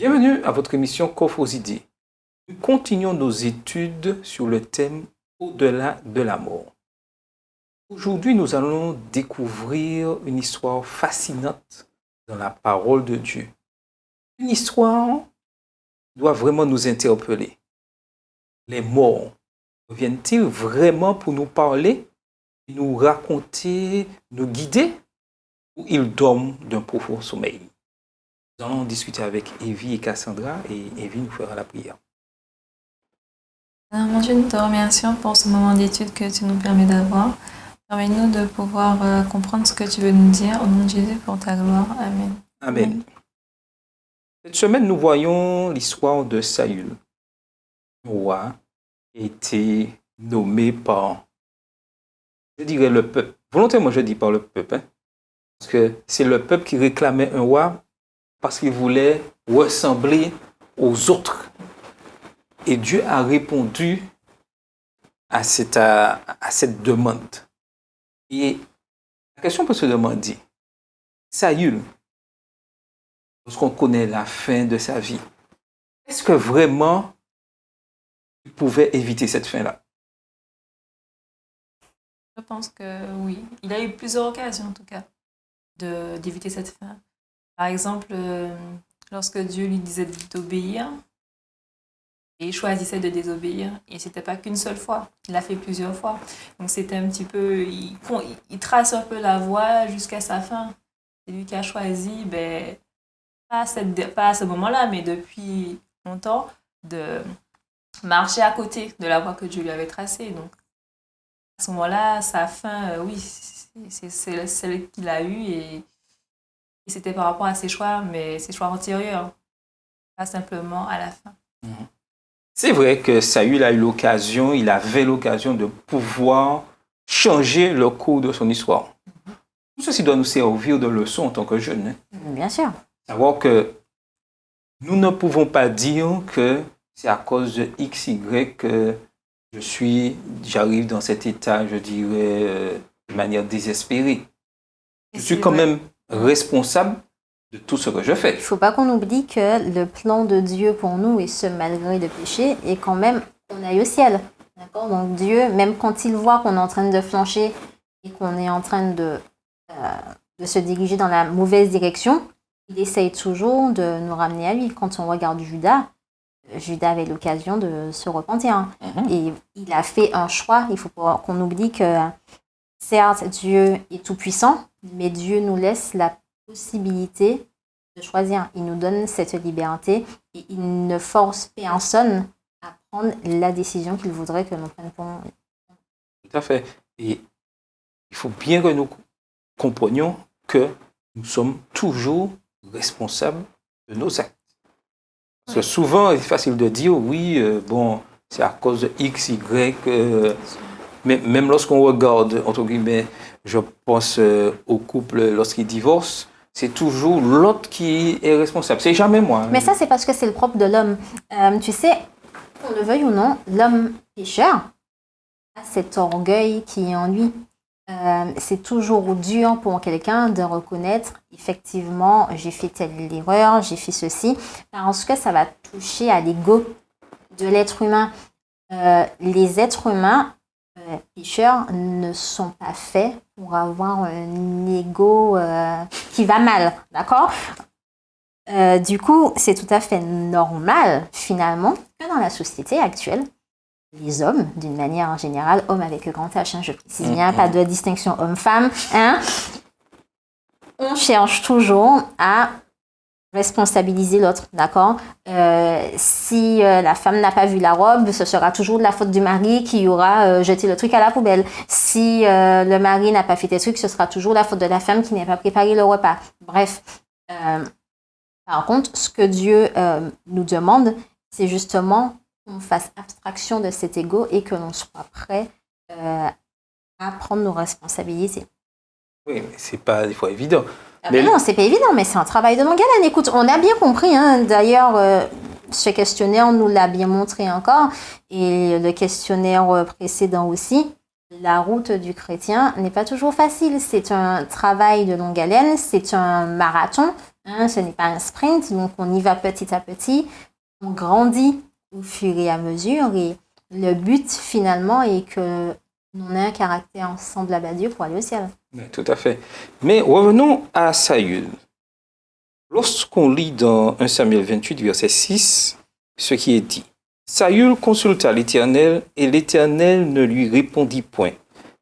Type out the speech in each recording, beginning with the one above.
Bienvenue à votre émission Coffre aux idées. Nous continuons nos études sur le thème Au-delà de la mort. Aujourd'hui, nous allons découvrir une histoire fascinante dans la parole de Dieu. Une histoire qui doit vraiment nous interpeller. Les morts reviennent-ils vraiment pour nous parler, nous raconter, nous guider, ou ils dorment d'un profond sommeil? Nous allons discuter avec Evie et Cassandra et Evie nous fera la prière. Mon Dieu, nous te remercions pour ce moment d'étude que tu nous permets d'avoir. Permets-nous de pouvoir comprendre ce que tu veux nous dire. Au nom de Jésus, pour ta gloire. Amen. Amen. Cette semaine, nous voyons l'histoire de Saül. Un roi a été nommé par, je dirais, le peuple. Volontairement, je dis par le peuple. Parce que c'est le peuple qui réclamait un roi parce qu'il voulait ressembler aux autres. Et Dieu a répondu à cette demande. Et la question peut se demander, Saül, lorsqu'on connaît la fin de sa vie, est-ce que vraiment il pouvait éviter cette fin-là? Je pense que oui. Il a eu plusieurs occasions, en tout cas, d'éviter cette fin. Par exemple, lorsque Dieu lui disait d'obéir, et il choisissait de désobéir. Et ce n'était pas qu'une seule fois. Il l'a fait plusieurs fois. Donc c'était un petit peu... Il trace un peu la voie jusqu'à sa fin. C'est lui qui a choisi, pas à ce moment-là, mais depuis longtemps, de marcher à côté de la voie que Dieu lui avait tracée. Donc à ce moment-là, sa fin, oui, c'est celle qu'il a eue. Et c'était par rapport à ses choix, mais ses choix antérieurs. Pas simplement à la fin. Mm-hmm. C'est vrai que Saül il avait l'occasion de pouvoir changer le cours de son histoire. Tout ceci doit nous servir de leçon en tant que jeunes. Hein? Bien sûr. Savoir que nous ne pouvons pas dire que c'est à cause de X, Y que j'arrive dans cet état, je dirais, de manière désespérée. Je suis quand même responsable de tout ce que je fais. Il ne faut pas qu'on oublie que le plan de Dieu pour nous, et ce malgré le péché, est quand même qu'on aille au ciel. D'accord? Donc Dieu, même quand il voit qu'on est en train de flancher et qu'on est en train de se diriger dans la mauvaise direction, il essaye toujours de nous ramener à lui. Quand on regarde Judas avait l'occasion de se repentir. Mm-hmm. Et il a fait un choix. Il faut pas qu'on oublie que certes, Dieu est tout-puissant, mais Dieu nous laisse la possibilité de choisir. Il nous donne cette liberté et il ne force personne à prendre la décision qu'il voudrait que nous prenions pour nous. Tout à fait. Et il faut bien que nous comprenions que nous sommes toujours responsables de nos actes. Parce que souvent, c'est facile de dire, oui, c'est à cause de X, Y, mais même lorsqu'on regarde, entre guillemets, je pense au couple lorsqu'ils divorcent, c'est toujours l'autre qui est responsable. C'est jamais moi. Mais ça, c'est parce que c'est le propre de l'homme. Tu sais, qu'on le veuille ou non, l'homme pécheur a cet orgueil qui est en lui. C'est toujours dur pour quelqu'un de reconnaître, effectivement, j'ai fait telle erreur, j'ai fait ceci, parce que ça va toucher à l'ego de l'être humain. Les êtres humains pécheurs ne sont pas faits pour avoir un ego qui va mal, d'accord? Du coup, c'est tout à fait normal, finalement, que dans la société actuelle, les hommes, d'une manière générale, hommes avec grand H, je précise bien, pas de distinction homme-femme, on cherche toujours à responsabiliser l'autre, d'accord? Si la femme n'a pas vu la robe, ce sera toujours de la faute du mari qui aura jeté le truc à la poubelle. Si le mari n'a pas fait tes trucs, ce sera toujours la faute de la femme qui n'a pas préparé le repas. Bref. Par contre, ce que Dieu nous demande, c'est justement qu'on fasse abstraction de cet ego et que l'on soit prêt à prendre nos responsabilités. Oui, mais c'est pas des fois évident. Mais non, c'est pas évident, mais c'est un travail de longue haleine. Écoute, on a bien compris, hein, d'ailleurs, ce questionnaire nous l'a bien montré encore, et le questionnaire précédent aussi. La route du chrétien n'est pas toujours facile. C'est un travail de longue haleine, c'est un marathon, Hein, ce n'est pas un sprint, donc on y va petit à petit. On grandit au fur et à mesure. Et le but, finalement, est que l'on ait un caractère semblable à Dieu pour aller au ciel. Oui, tout à fait. Mais revenons à Saül. Lorsqu'on lit dans 1 Samuel 28, verset 6, ce qui est dit. Saül consulta l'Éternel, et l'Éternel ne lui répondit point,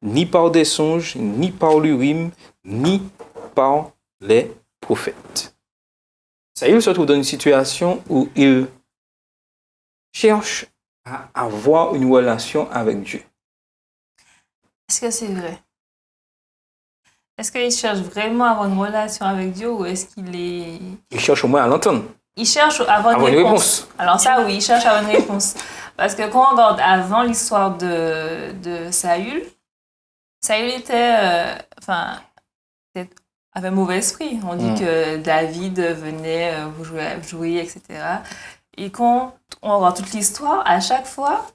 ni par des songes, ni par l'Urim, ni par les prophètes. Saül se trouve dans une situation où il cherche à avoir une relation avec Dieu. Est-ce que c'est vrai? Est-ce qu'il cherche vraiment à avoir une relation avec Dieu ou est-ce qu'il est... Il cherche au moins à l'entendre. Il cherche à avoir une réponse. Alors ça, oui, il cherche à avoir une réponse. Parce que quand on regarde avant l'histoire de Saül, Saül était... avait mauvais esprit. On dit que David venait jouer, etc. Et quand on regarde toute l'histoire, à chaque fois,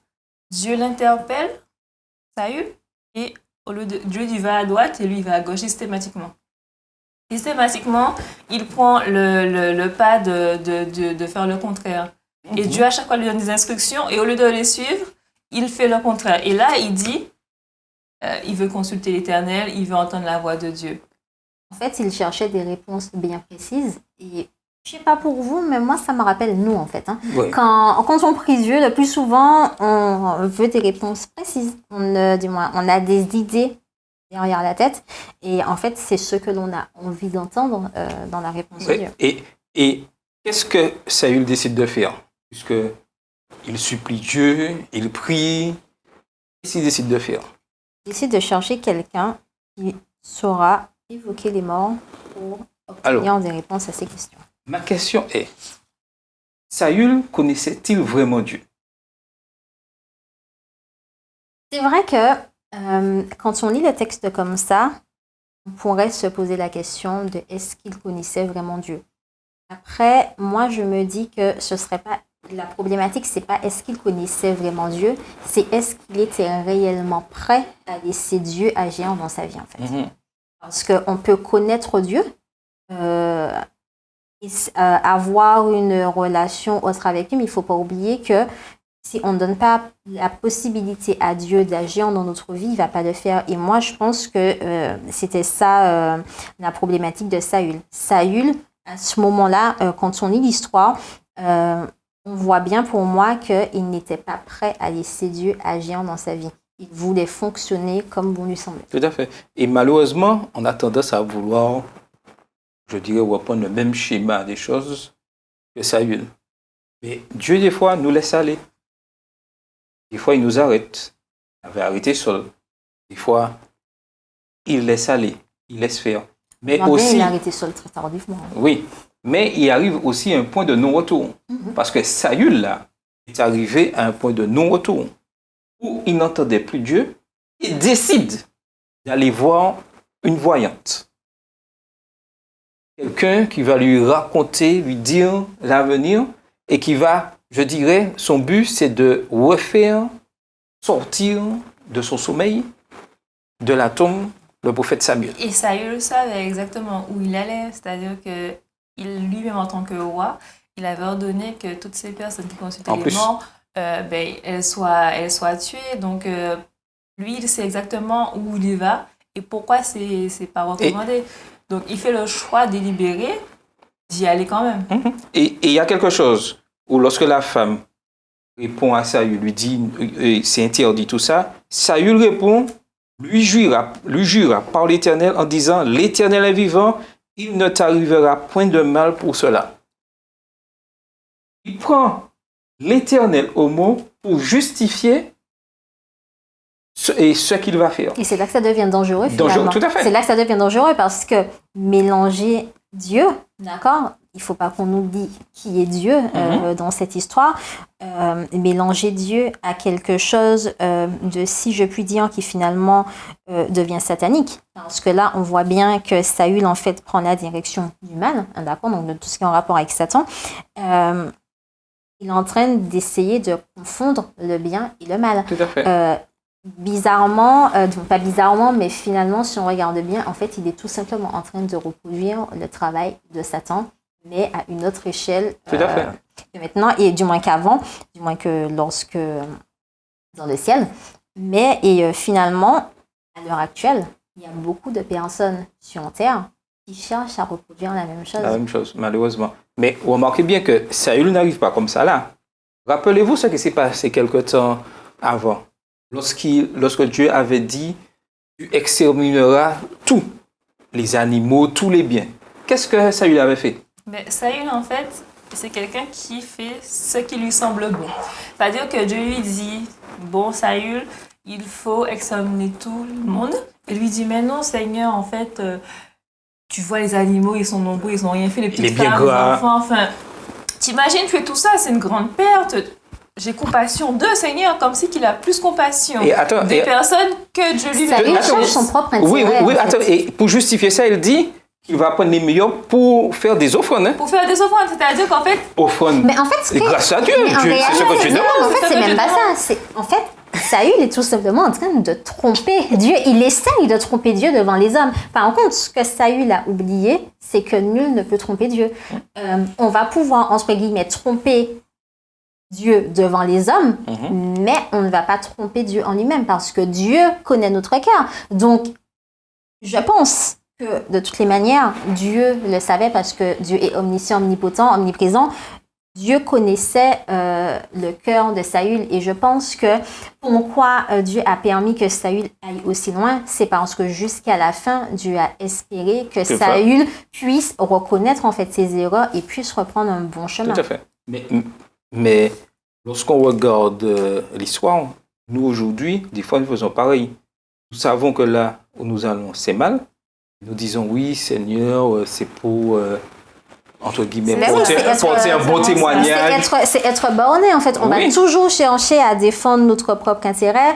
Dieu l'interpelle, Saül, et au lieu de Dieu il va à droite et lui il va à gauche systématiquement. Systématiquement, il prend le pas de faire le contraire. Et Dieu à chaque fois lui donne des instructions et au lieu de les suivre, il fait le contraire. Et là, il dit, il veut consulter l'Éternel, il veut entendre la voix de Dieu. En fait, il cherchait des réponses bien précises. Et je ne sais pas pour vous, mais moi, ça me rappelle nous, en fait. Hein. Oui. Quand on prie Dieu, le plus souvent, on veut des réponses précises. On a des idées derrière la tête. Et en fait, c'est ce que l'on a envie d'entendre dans la réponse de Dieu. Et qu'est-ce que Saül décide de faire? Puisque il supplie Dieu, il prie. Qu'est-ce qu'il décide de faire? Il décide de chercher quelqu'un qui saura évoquer les morts pour obtenir des réponses à ces questions. Ma question est, Saül connaissait-il vraiment Dieu? C'est vrai que quand on lit le texte comme ça, on pourrait se poser la question de est-ce qu'il connaissait vraiment Dieu? Après, moi, je me dis que ce serait pas la problématique, c'est pas est-ce qu'il connaissait vraiment Dieu, c'est est-ce qu'il était réellement prêt à laisser Dieu agir dans sa vie, en fait. Parce qu'on peut connaître Dieu, avoir une relation autre avec lui, mais il ne faut pas oublier que si on ne donne pas la possibilité à Dieu d'agir dans notre vie, il ne va pas le faire. Et moi, je pense que c'était ça la problématique de Saül. Saül, à ce moment-là, quand on lit l'histoire, on voit bien pour moi qu'il n'était pas prêt à laisser Dieu agir dans sa vie. Il voulait fonctionner comme bon lui semblait. Tout à fait. Et malheureusement, on a tendance à vouloir, je dirais, reprendre le même schéma des choses que Saül. Mais Dieu, des fois, nous laisse aller. Des fois, il nous arrête. Il avait arrêté Saul. Des fois, il laisse aller, il laisse faire. Mais aussi, il a arrêté Saul très tardivement. Oui, mais il arrive aussi à un point de non-retour. Parce que Saül, là, est arrivé à un point de non-retour où il n'entendait plus Dieu et décide d'aller voir une voyante. Quelqu'un qui va lui raconter, lui dire l'avenir et qui va, je dirais, son but, c'est de refaire sortir de son sommeil, de la tombe, le prophète Samuel. Et Saül savait exactement où il allait, c'est-à-dire que lui-même en tant que roi, il avait ordonné que toutes ces personnes qui consultaient les morts, elles soient tuées. Donc, lui, il sait exactement où il va et pourquoi c'est pas recommandé. Donc, il fait le choix délibéré d'y aller quand même. Et il y a quelque chose où lorsque la femme répond à Saül, lui dit c'est interdit tout ça, Saül répond, lui jura par l'Éternel en disant l'Éternel est vivant, il ne t'arrivera point de mal pour cela. Il prend l'Éternel au mot pour justifier ce qu'il va faire. Et c'est là que ça devient dangereux, finalement. Tout à fait. C'est là que ça devient dangereux parce que mélanger Dieu, d'accord, il ne faut pas qu'on oublie qui est Dieu dans cette histoire. Mélanger Dieu à quelque chose de, si je puis dire, qui finalement devient satanique. Parce que là, on voit bien que Saül, en fait, prend la direction du mal, d'accord, donc de tout ce qui est en rapport avec Satan. Il est en train d'essayer de confondre le bien et le mal. Tout à fait. Bizarrement, pas bizarrement, mais finalement, si on regarde bien, en fait, il est tout simplement en train de reproduire le travail de Satan mais à une autre échelle Tout à fait. que maintenant, et du moins qu'avant, du moins que lorsque dans le ciel. Mais finalement, à l'heure actuelle, il y a beaucoup de personnes sur Terre qui cherchent à reproduire la même chose. La même chose, malheureusement. Mais remarquez bien que Saül n'arrive pas comme ça là. Rappelez-vous ce qui s'est passé quelque temps avant. Lorsque Dieu avait dit, tu extermineras tous les animaux, tous les biens. Qu'est-ce que Saül avait fait? Mais Saül, en fait, c'est quelqu'un qui fait ce qui lui semble bon. C'est-à-dire que Dieu lui dit, bon, Saül, il faut examiner tout le monde. Et lui dit, mais non, Seigneur, en fait, tu vois les animaux, ils sont nombreux, ils n'ont rien fait, les petites femmes, les enfants, enfin... T'imagines, tu fais tout ça, c'est une grande perte. J'ai compassion de Seigneur, comme si qu'il a plus compassion des personnes que Dieu lui Saül cherche son propre intérêt. Oui, attends, et pour justifier ça, il dit qu'il va prendre les meilleurs pour faire des offrandes. Hein? Pour faire des offrandes, c'est-à-dire qu'en fait... Offrandes. Mais en fait, grâce à Dieu, c'est ce que tu demandes. En fait, c'est même pas ça. En fait, Saül est tout simplement en train de tromper Dieu. Il essaye de tromper Dieu devant les hommes. Par contre, ce que Saül a oublié, c'est que nul ne peut tromper Dieu. On va pouvoir, entre guillemets, tromper Dieu devant les hommes, mais on ne va pas tromper Dieu en lui-même parce que Dieu connaît notre cœur. Donc, je pense que de toutes les manières, Dieu le savait parce que Dieu est omniscient, omnipotent, omniprésent. Dieu connaissait le cœur de Saül et je pense que pourquoi Dieu a permis que Saül aille aussi loin, c'est parce que jusqu'à la fin, Dieu a espéré que Saül puisse reconnaître en fait ses erreurs et puisse reprendre un bon chemin. Tout à fait. Mais lorsqu'on regarde l'histoire, nous aujourd'hui, des fois nous faisons pareil. Nous savons que là où nous allons, c'est mal. Nous disons oui, Seigneur, c'est pour... entre guillemets, porter un bon témoignage. C'est être borné, en fait. On va toujours chercher à défendre notre propre intérêt.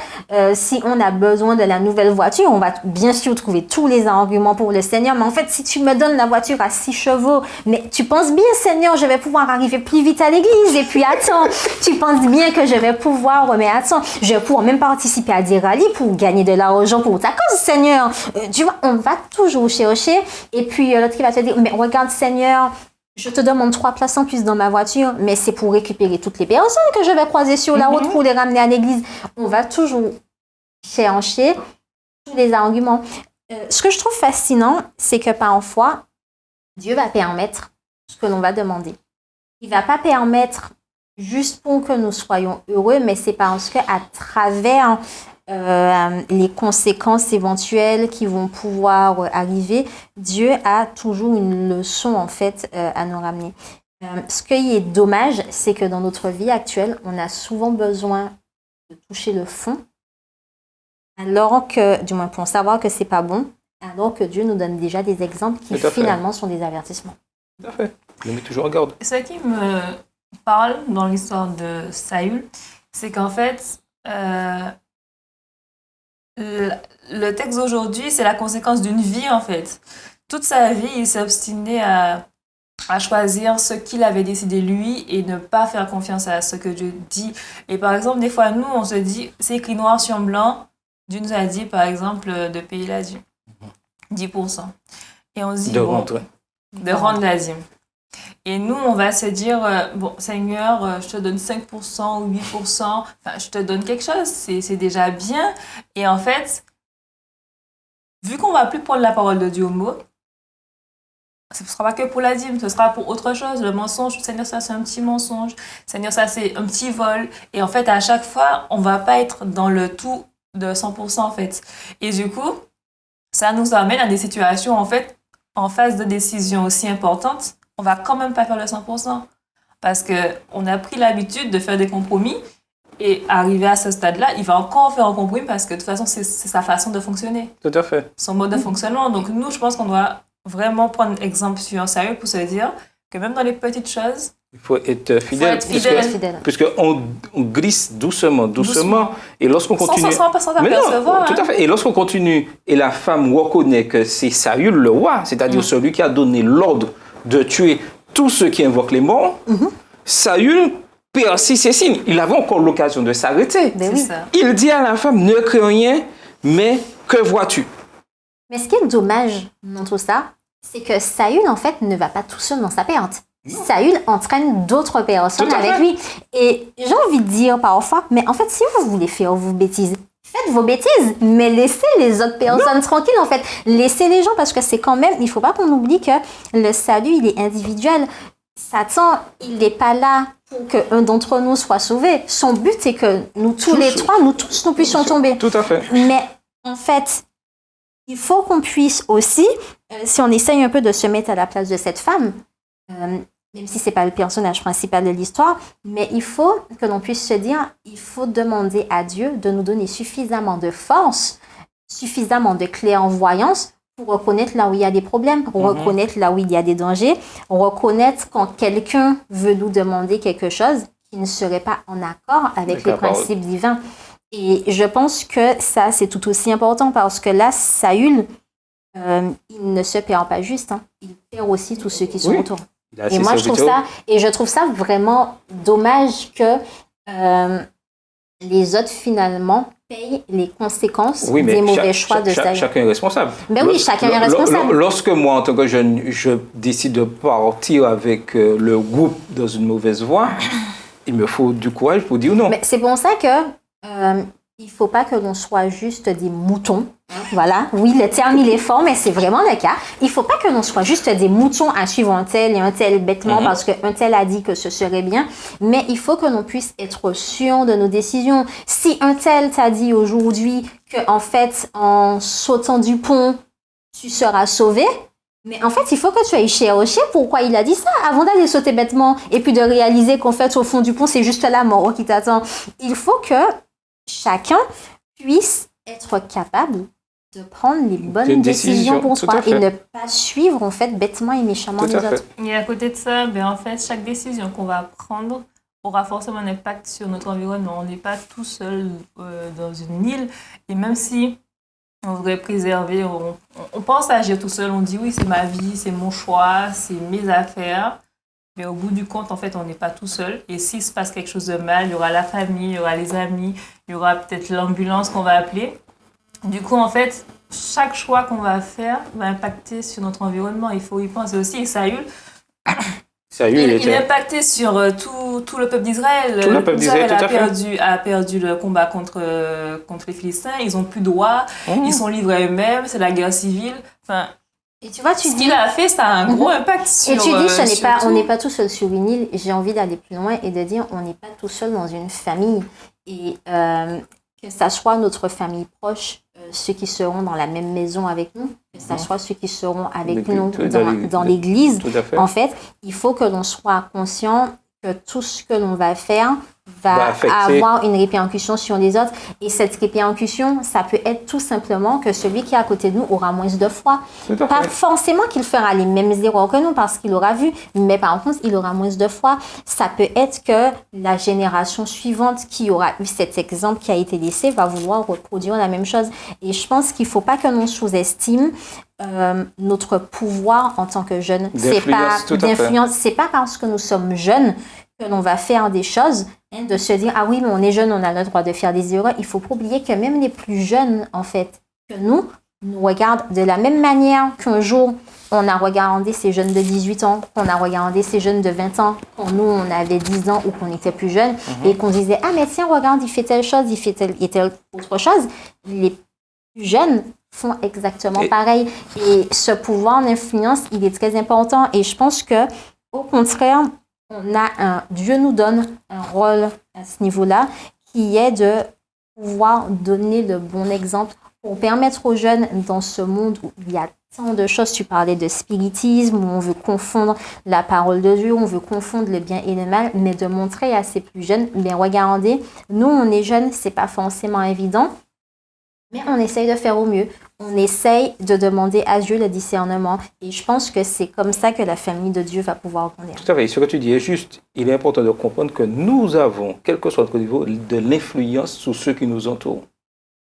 Si on a besoin de la nouvelle voiture, on va bien sûr trouver tous les arguments pour le Seigneur. Mais en fait, si tu me donnes la voiture à 6 chevaux, mais tu penses bien, Seigneur, je vais pouvoir arriver plus vite à l'église. Et puis, attends, tu penses bien que je vais pouvoir, mais attends, je vais pouvoir même participer à des rallyes pour gagner de l'argent pour ta cause, Seigneur. Tu vois, on va toujours chercher. Et puis, l'autre qui va te dire, mais regarde, Seigneur, je te demande 3 places en plus dans ma voiture, mais c'est pour récupérer toutes les personnes que je vais croiser sur la route pour les ramener à l'église. On va toujours chercher tous les arguments. Ce que je trouve fascinant, c'est que parfois, Dieu va permettre ce que l'on va demander. Il ne va pas permettre juste pour que nous soyons heureux, mais c'est parce qu'à travers les conséquences éventuelles qui vont pouvoir arriver, Dieu a toujours une leçon en fait à nous ramener. Ce qui est dommage, c'est que dans notre vie actuelle, on a souvent besoin de toucher le fond, alors que, du moins pour savoir que c'est pas bon, alors que Dieu nous donne déjà des exemples qui finalement sont des avertissements. Tout à fait. Je mets toujours en garde. Ce qui me parle dans l'histoire de Saül, c'est qu'en fait, le texte d'aujourd'hui, c'est la conséquence d'une vie, en fait. Toute sa vie, il s'est obstiné à choisir ce qu'il avait décidé lui et ne pas faire confiance à ce que Dieu dit. Et par exemple, des fois, nous, on se dit, c'est écrit noir sur blanc, Dieu nous a dit, par exemple, de payer la dîme. 10%. Et on se dit, de rendre la dîme. Et nous, on va se dire, bon, Seigneur, je te donne 5% ou 8%, enfin, je te donne quelque chose, c'est déjà bien. Et en fait, vu qu'on ne va plus prendre la parole de Dieu au mot, ce ne sera pas que pour la dîme, ce sera pour autre chose. Le mensonge, Seigneur, ça c'est un petit mensonge. Seigneur, ça c'est un petit vol. Et en fait, à chaque fois, on ne va pas être dans le tout de 100% en fait. Et du coup, ça nous amène à des situations, en fait, en phase de décision aussi importante, on va quand même pas faire le 100%. Parce qu'on a pris l'habitude de faire des compromis et arrivé à ce stade-là, il va encore faire un compromis parce que de toute façon, c'est sa façon de fonctionner. Tout à fait. Son mode de fonctionnement. Donc nous, je pense qu'on doit vraiment prendre exemple sur Saül pour se dire que même dans les petites choses, il faut être fidèle. Puisqu'on glisse doucement. Et lorsqu'on continue... Sans s'apercevoir. Tout à fait. Et lorsqu'on continue, et la femme reconnaît que c'est Saül le roi, c'est-à-dire celui qui a donné l'ordre de tuer tous ceux qui invoquent les morts, Saül persiste et signe. Il avait encore l'occasion de s'arrêter. Il dit à la femme, ne crains rien, mais que vois-tu? Mais ce qui est dommage dans tout ça, c'est que Saül, en fait, ne va pas tout seul dans sa perte. Saül entraîne d'autres personnes avec lui. Et j'ai envie de dire parfois, mais en fait, si vous voulez faire vos bêtises, faites vos bêtises, mais laissez les autres personnes tranquilles, en fait. Laissez les gens, parce que c'est quand même, il ne faut pas qu'on oublie que le salut, il est individuel. Satan, il n'est pas là pour qu'un d'entre nous soit sauvé. Son but, c'est que nous tous les trois, nous tous, nous puissions tomber. Tout à fait. Mais en fait, il faut qu'on puisse aussi, si on essaye un peu de se mettre à la place de cette femme, même si ce n'est pas le personnage principal de l'histoire, mais il faut que l'on puisse se dire, il faut demander à Dieu de nous donner suffisamment de force, suffisamment de clairvoyance pour reconnaître là où il y a des problèmes, pour reconnaître là où il y a des dangers, reconnaître quand quelqu'un veut nous demander quelque chose qui ne serait pas en accord avec les principes divins. Et je pense que ça, c'est tout aussi important parce que là, Saül, il ne se perd pas juste, hein. Il perd aussi tous ceux qui sont autour. Et moi, je trouve ça vraiment dommage que les autres, finalement, payent les conséquences des mauvais choix de Saül. Chacun est responsable. Ben oui, chacun est responsable. Lorsque moi, en tant que jeune, je décide de partir avec le groupe dans une mauvaise voie, il me faut du courage pour dire non. Mais c'est pour ça que il ne faut pas que l'on soit juste des moutons. Voilà, oui, le terme il est fort, mais c'est vraiment le cas. Il ne faut pas que l'on soit juste des moutons à suivre un tel et un tel bêtement parce qu'un tel a dit que ce serait bien. Mais il faut que l'on puisse être sûr de nos décisions. Si un tel t'a dit aujourd'hui qu'en fait, en sautant du pont, tu seras sauvé, mais en fait, il faut que tu ailles chercher pourquoi il a dit ça avant d'aller sauter bêtement et puis de réaliser qu'en fait, au fond du pont, c'est juste la mort qui t'attend. Il faut que chacun puisse être capable de prendre les bonnes décisions pour soi et ne pas suivre en fait bêtement et méchamment les autres. Et à côté de ça, en fait, chaque décision qu'on va prendre aura forcément un impact sur notre environnement. On n'est pas tout seul dans une île et même si on voudrait préserver, on pense à agir tout seul, on dit oui, c'est ma vie, c'est mon choix, c'est mes affaires. Mais au bout du compte, en fait, on n'est pas tout seul. Et s'il se passe quelque chose de mal, il y aura la famille, il y aura les amis, il y aura peut-être l'ambulance qu'on va appeler. Du coup, en fait, chaque choix qu'on va faire va impacter sur notre environnement. Il faut y penser aussi. Et Saül, il est impacté sur tout le peuple d'Israël. Tout le peuple d'Israël a perdu le combat contre les Philistins. Ils n'ont plus de roi. Ils sont livrés à eux-mêmes. C'est la guerre civile. Enfin, et tu vois, ce qu'il a fait, ça a un gros impact sur... Et tu dis, on n'est pas tout seul sur une île. J'ai envie d'aller plus loin et de dire, on n'est pas tout seul dans une famille. Et que ça soit notre famille proche, ceux qui seront dans la même maison avec nous, que ça soit ceux qui seront avec nous dans l'église. En fait, il faut que l'on soit conscient que tout ce que l'on va faire va avoir une répercussion sur les autres. Et cette répercussion, ça peut être tout simplement que celui qui est à côté de nous aura moins de foi. Pas forcément qu'il fera les mêmes erreurs que nous parce qu'il aura vu, mais par contre, il aura moins de foi. Ça peut être que la génération suivante qui aura eu cet exemple qui a été laissé va vouloir reproduire la même chose. Et je pense qu'il ne faut pas que l'on sous-estime notre pouvoir en tant que jeunes. C'est pas parce que nous sommes jeunes que l'on va faire des choses, de se dire, ah oui, mais on est jeune, on a le droit de faire des erreurs. Il ne faut pas oublier que même les plus jeunes, en fait, que nous regardent de la même manière qu'un jour, on a regardé ces jeunes de 18 ans, qu'on a regardé ces jeunes de 20 ans, quand nous, on avait 10 ans ou qu'on était plus jeunes, et qu'on disait, ah mais tiens, regarde, il fait telle chose, il fait telle autre chose. Les plus jeunes font exactement pareil. Et ce pouvoir d'influence, il est très important. Et je pense que, au contraire, Dieu nous donne un rôle à ce niveau-là qui est de pouvoir donner le bon exemple pour permettre aux jeunes dans ce monde où il y a tant de choses, tu parlais de spiritisme, où on veut confondre la parole de Dieu, on veut confondre le bien et le mal, mais de montrer à ces plus jeunes, bien regardez, nous on est jeunes, c'est pas forcément évident, mais on essaye de faire au mieux. On essaye de demander à Dieu le discernement. Et je pense que c'est comme ça que la famille de Dieu va pouvoir grandir. Tout à fait. Ce que tu dis est juste. Il est important de comprendre que nous avons, quel que soit notre niveau, de l'influence sur ceux qui nous entourent.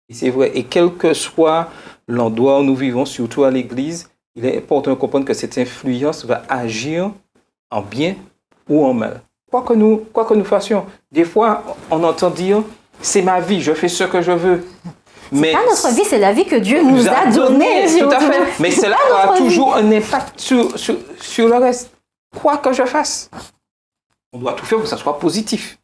Et c'est vrai. Et quel que soit l'endroit où nous vivons, surtout à l'église, il est important de comprendre que cette influence va agir en bien ou en mal. Quoi que nous fassions. Des fois, on entend dire, c'est ma vie, je fais ce que je veux. Mais pas notre vie, c'est la vie que Dieu nous a donnée. Tout à fait. Mais cela aura toujours un impact sur le reste. Quoi que je fasse, on doit tout faire pour que ça soit positif.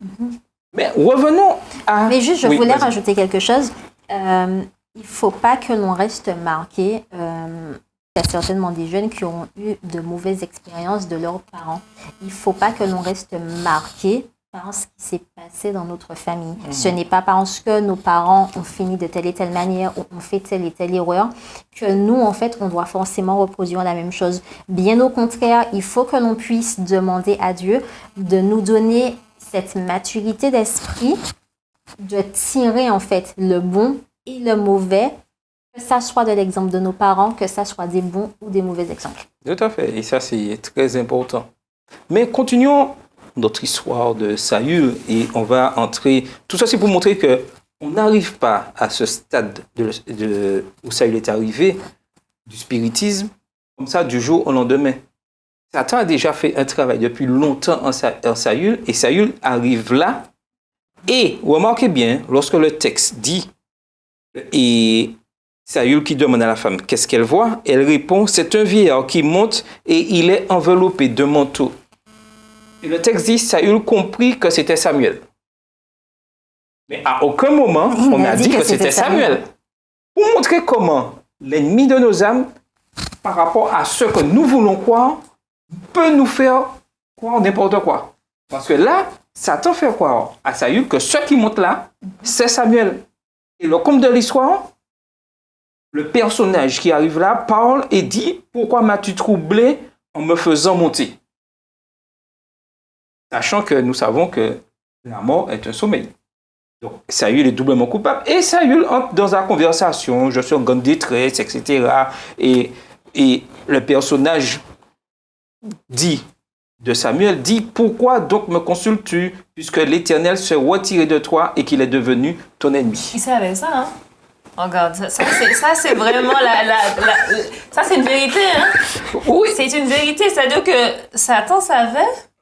Mais revenons à... Mais juste, je Oui, voulais vas-y. rajouter quelque chose. Il ne faut pas que l'on reste marqué. Il y a certainement des jeunes qui ont eu de mauvaises expériences de leurs parents. Il ne faut pas que l'on reste marqué par ce qui s'est passé dans notre famille. Ce n'est pas parce que nos parents ont fini de telle et telle manière ou ont fait telle et telle erreur que nous, en fait, on doit forcément reproduire la même chose. Bien au contraire, il faut que l'on puisse demander à Dieu de nous donner cette maturité d'esprit, de tirer, en fait, le bon et le mauvais, que ça soit de l'exemple de nos parents, que ça soit des bons ou des mauvais exemples. Tout à fait. Et ça, c'est très important. Mais continuons notre histoire de Saül et on va entrer... Tout ça, c'est pour montrer que on n'arrive pas à ce stade où Saül est arrivé, du spiritisme, comme ça, du jour au lendemain. Satan a déjà fait un travail depuis longtemps en Saül et Saül arrive là. Et remarquez bien, lorsque le texte dit, et Saül qui demande à la femme qu'est-ce qu'elle voit, elle répond, c'est un vieillard qui monte et il est enveloppé de manteau. Et le texte dit, Saül comprit que c'était Samuel. Mais à aucun moment, on a dit que c'était Samuel. Pour montrer comment l'ennemi de nos âmes, par rapport à ce que nous voulons croire, peut nous faire croire n'importe quoi. Parce que là, Satan fait croire à Saül que ce qui monte là, c'est Samuel. Et le comble de l'histoire, le personnage qui arrive là parle et dit « Pourquoi m'as-tu troublé en me faisant monter ?» Sachant que nous savons que la mort est un sommeil. Donc, Saül est doublement coupable. Et Saül entre dans la conversation, je suis en grande détresse, etc. Et le personnage de Samuel dit, pourquoi donc me consultes-tu, puisque l'Éternel s'est retiré de toi et qu'il est devenu ton ennemi. Il savait ça, hein? Regarde, ça c'est vraiment ça c'est une vérité, hein? Oui. C'est une vérité, c'est-à-dire que Satan savait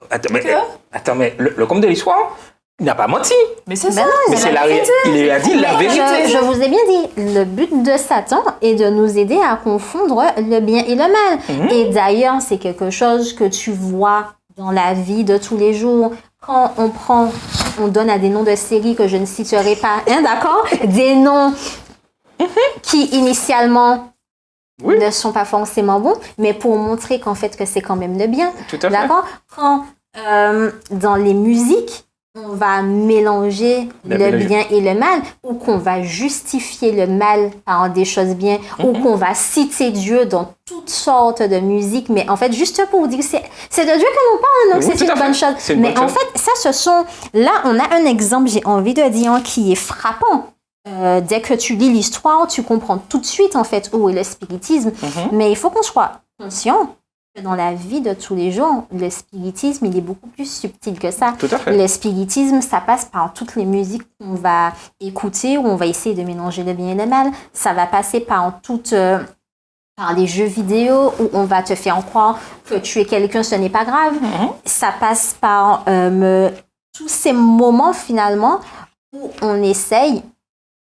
Attends, mais le comble de l'histoire, il n'a pas menti. Mais c'est Ben ça. non, Mais c'est la vérité. Il a dit la vérité. Je vous ai bien dit, le but de Satan est de nous aider à confondre le bien et le mal. Et d'ailleurs, c'est quelque chose que tu vois dans la vie de tous les jours. Quand on donne à des noms de séries que je ne citerai pas, hein, d'accord? Des noms qui initialement ne sont pas forcément bons, mais pour montrer qu'en fait que c'est quand même le bien. Tout à fait. D'accord? Quand dans les musiques, on va mélanger le bien et le mal, ou qu'on va justifier le mal par des choses bien, ou qu'on va citer Dieu dans toutes sortes de musiques, mais en fait, juste pour dire, c'est de Dieu que l'on parle, donc c'est une bonne chose. Mais en fait, là, on a un exemple, j'ai envie de dire, qui est frappant. Dès que tu lis l'histoire, tu comprends tout de suite, en fait, où est le spiritisme. Mais il faut qu'on soit conscient que dans la vie de tous les jours, le spiritisme, il est beaucoup plus subtil que ça. Tout à fait. Le spiritisme, ça passe par toutes les musiques qu'on va écouter, où on va essayer de mélanger le bien et le mal. Ça va passer par par les jeux vidéo, où on va te faire croire que tu es quelqu'un, ce n'est pas grave. Ça passe par tous ces moments, finalement, où on essaye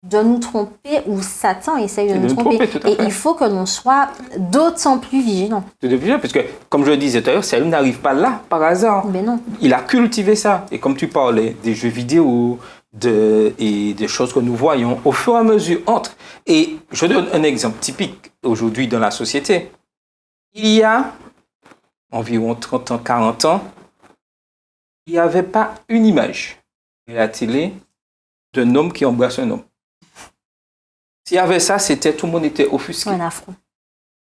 de nous tromper, ou Satan essaye de nous tromper. Et il faut que l'on soit d'autant plus vigilant. Parce que, comme je le disais tout à l'heure, Saül n'arrive pas là par hasard. Mais non. Il a cultivé ça. Et comme tu parlais des jeux vidéo et des choses que nous voyons, au fur et à mesure, et je donne un exemple typique aujourd'hui dans la société. Il y a environ 30 ans, 40 ans, il n'y avait pas une image à la télé d'un homme qui embrasse un homme. S'il y avait ça, tout le monde était offusqué. Un affront.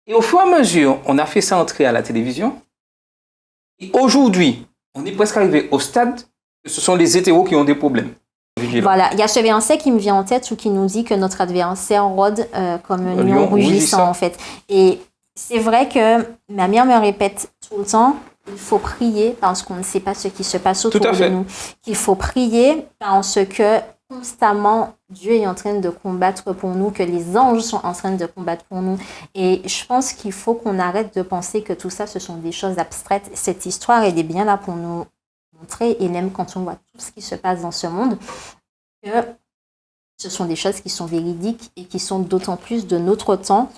Et au fur et à mesure, on a fait ça entrer à la télévision. Et aujourd'hui, on est presque arrivé au stade que ce sont les hétéros qui ont des problèmes. Voilà, il y a ce verset qui me vient en tête où qui nous dit que notre adversaire rôde comme un lion rugissant, en fait. Et c'est vrai que ma mère me répète tout le temps, il faut prier parce qu'on ne sait pas ce qui se passe autour de nous. Il faut prier parce que constamment, Dieu est en train de combattre pour nous, que les anges sont en train de combattre pour nous. Et je pense qu'il faut qu'on arrête de penser que tout ça, ce sont des choses abstraites. Cette histoire, elle est bien là pour nous montrer, et même quand on voit tout ce qui se passe dans ce monde, que ce sont des choses qui sont véridiques et qui sont d'autant plus de notre temps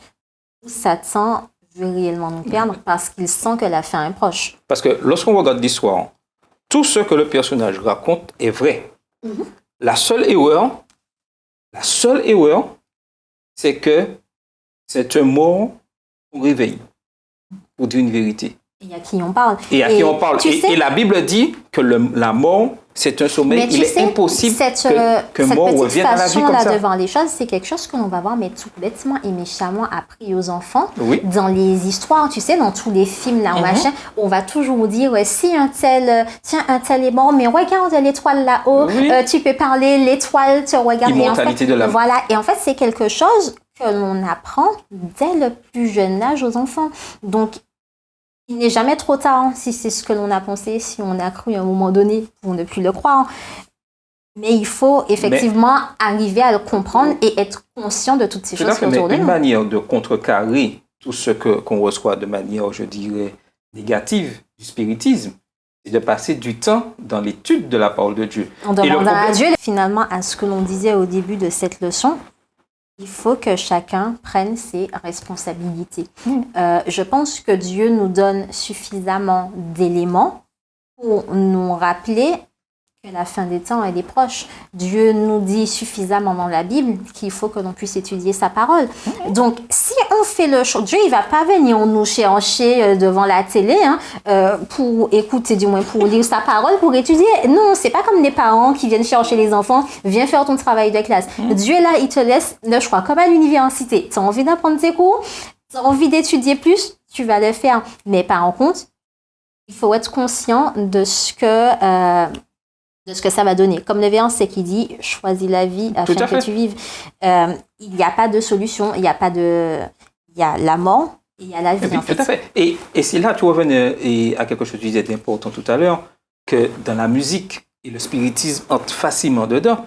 où Satan veut réellement nous perdre parce qu'il sent que la fin est proche. Parce que lorsqu'on regarde l'histoire, tout ce que le personnage raconte est vrai. La seule erreur, c'est que c'est un mort au réveil, pour dire une vérité. Et à qui on parle. Et à qui on parle. Et la Bible dit que la mort, c'est un sommeil. Il est impossible que mort revienne à la vie comme ça. Là devant les choses, c'est quelque chose que l'on va voir, mais tout bêtement et méchamment appris aux enfants. Oui. Dans les histoires, tu sais, dans tous les films, là, machin, on va toujours dire, si un tel est mort, mais regarde l'étoile là-haut, tu peux parler, l'étoile te regarde. Immortalité de l'âme. Voilà. Et en fait, c'est quelque chose que l'on apprend dès le plus jeune âge aux enfants. Donc, il n'est jamais trop tard, si c'est ce que l'on a pensé, si on a cru à un moment donné pour ne plus le croire. Mais il faut effectivement arriver à le comprendre et être conscient de toutes ces choses autour de nous. Une manière de contrecarrer tout ce qu'on reçoit de manière, je dirais, négative du spiritisme, c'est de passer du temps dans l'étude de la parole de Dieu. On demande à Dieu, finalement, à ce que l'on disait au début de cette leçon, il faut que chacun prenne ses responsabilités. Je pense que Dieu nous donne suffisamment d'éléments pour nous rappeler que la fin des temps, elle est proche. Dieu nous dit suffisamment dans la Bible qu'il faut que l'on puisse étudier sa parole. Donc, si on fait le choix, Dieu, il va pas venir nous chercher devant la télé pour écouter, du moins pour lire sa parole, pour étudier. Non, c'est pas comme des parents qui viennent chercher les enfants, viens faire ton travail de classe. Dieu, là, il te laisse le choix. Comme à l'université, tu as envie d'apprendre tes cours, tu as envie d'étudier plus, tu vas le faire. Mais par contre, il faut être conscient de ce que ça va donner. Comme le verset qui dit « Choisis la vie afin que tu vives ». Il n'y a pas de solution, il y a la mort et il y a la vie. Tout à fait. Et c'est là, tu revenais à quelque chose que tu disais d'important tout à l'heure, que dans la musique et le spiritisme entrent facilement dedans.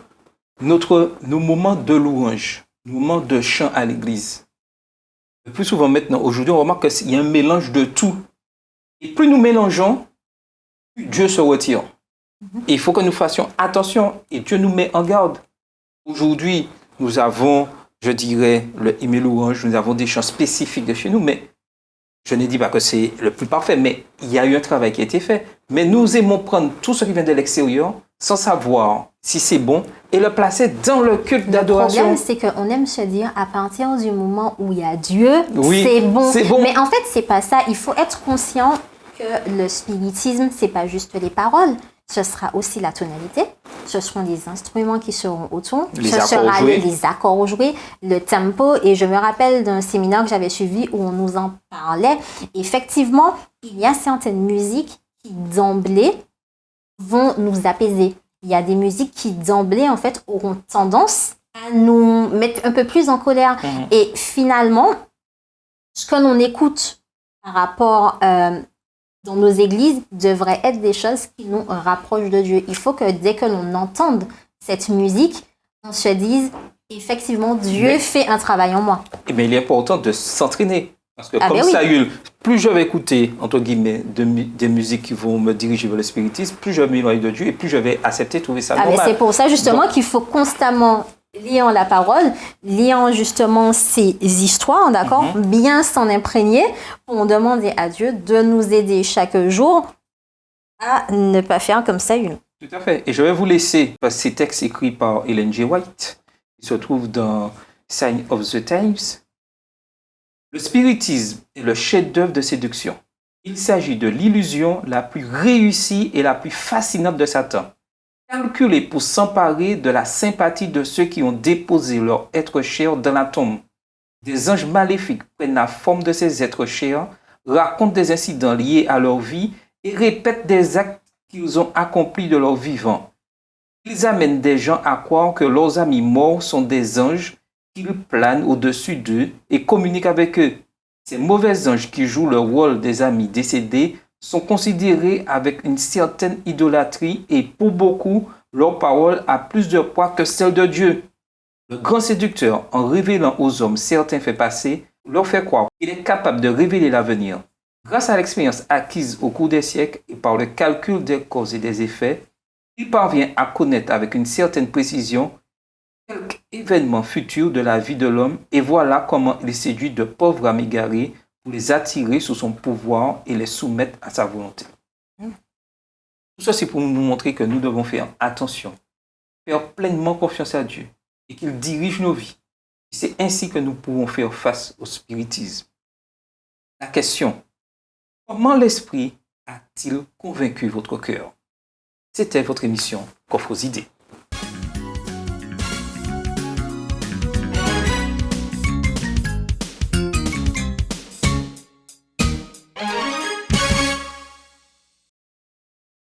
Nos moments de louange, nos moments de chant à l'église. Le plus souvent maintenant, aujourd'hui, on remarque qu'il y a un mélange de tout. Et plus nous mélangeons, plus Dieu se retire. Et il faut que nous fassions attention et Dieu nous met en garde. Aujourd'hui, nous avons, je dirais, le hymne louange, nous avons des chants spécifiques de chez nous, mais je ne dis pas que c'est le plus parfait, mais il y a eu un travail qui a été fait. Mais nous aimons prendre tout ce qui vient de l'extérieur sans savoir si c'est bon et le placer dans le culte d'adoration. Le problème, c'est qu'on aime se dire à partir du moment où il y a Dieu, c'est bon. Mais en fait, c'est pas ça. Il faut être conscient que le spiritisme, c'est pas juste les paroles. Ce sera aussi la tonalité, ce seront les instruments qui seront autour, les accords joués, le tempo. Et je me rappelle d'un séminaire que j'avais suivi où on nous en parlait. Effectivement, il y a certaines musiques qui d'emblée vont nous apaiser. Il y a des musiques qui d'emblée, en fait, auront tendance à nous mettre un peu plus en colère. Et finalement, ce que l'on écoute par rapport dans nos églises devraient être des choses qui nous rapprochent de Dieu. Il faut que dès que l'on entende cette musique, on se dise effectivement Dieu fait un travail en moi. Mais il est important de s'entraîner. Parce que comme Saül, plus je vais écouter, entre guillemets, des musiques qui vont me diriger vers le spiritisme, plus je vais m'éloigner de Dieu et plus je vais accepter, trouver ça normal. C'est pour ça justement qu'il faut constamment liant la parole, liant justement ces histoires, d'accord, bien s'en imprégner pour demander à Dieu de nous aider chaque jour à ne pas faire comme ça une. Tout à fait. Et je vais vous laisser ces textes écrits par Ellen G. White, qui se trouvent dans Sign of the Times. Le spiritisme est le chef-d'œuvre de séduction. Il s'agit de l'illusion la plus réussie et la plus fascinante de Satan. Calculé pour s'emparer de la sympathie de ceux qui ont déposé leur être cher dans la tombe. Des anges maléfiques prennent la forme de ces êtres chers, racontent des incidents liés à leur vie et répètent des actes qu'ils ont accomplis de leur vivant. Ils amènent des gens à croire que leurs amis morts sont des anges, qu'ils planent au-dessus d'eux et communiquent avec eux. Ces mauvais anges qui jouent le rôle des amis décédés sont considérés avec une certaine idolâtrie et pour beaucoup, leur parole a plus de poids que celle de Dieu. Le grand séducteur, en révélant aux hommes certains faits passés, leur fait croire qu'il est capable de révéler l'avenir. Grâce à l'expérience acquise au cours des siècles et par le calcul des causes et des effets, il parvient à connaître avec une certaine précision quelques événements futurs de la vie de l'homme et voilà comment il séduit de pauvres âmes égarées pour les attirer sous son pouvoir et les soumettre à sa volonté. Tout ça, c'est pour nous montrer que nous devons faire attention, faire pleinement confiance à Dieu et qu'il dirige nos vies. C'est ainsi que nous pouvons faire face au spiritisme. La question, comment l'esprit a-t-il convaincu votre cœur? C'était votre émission Coffre aux idées.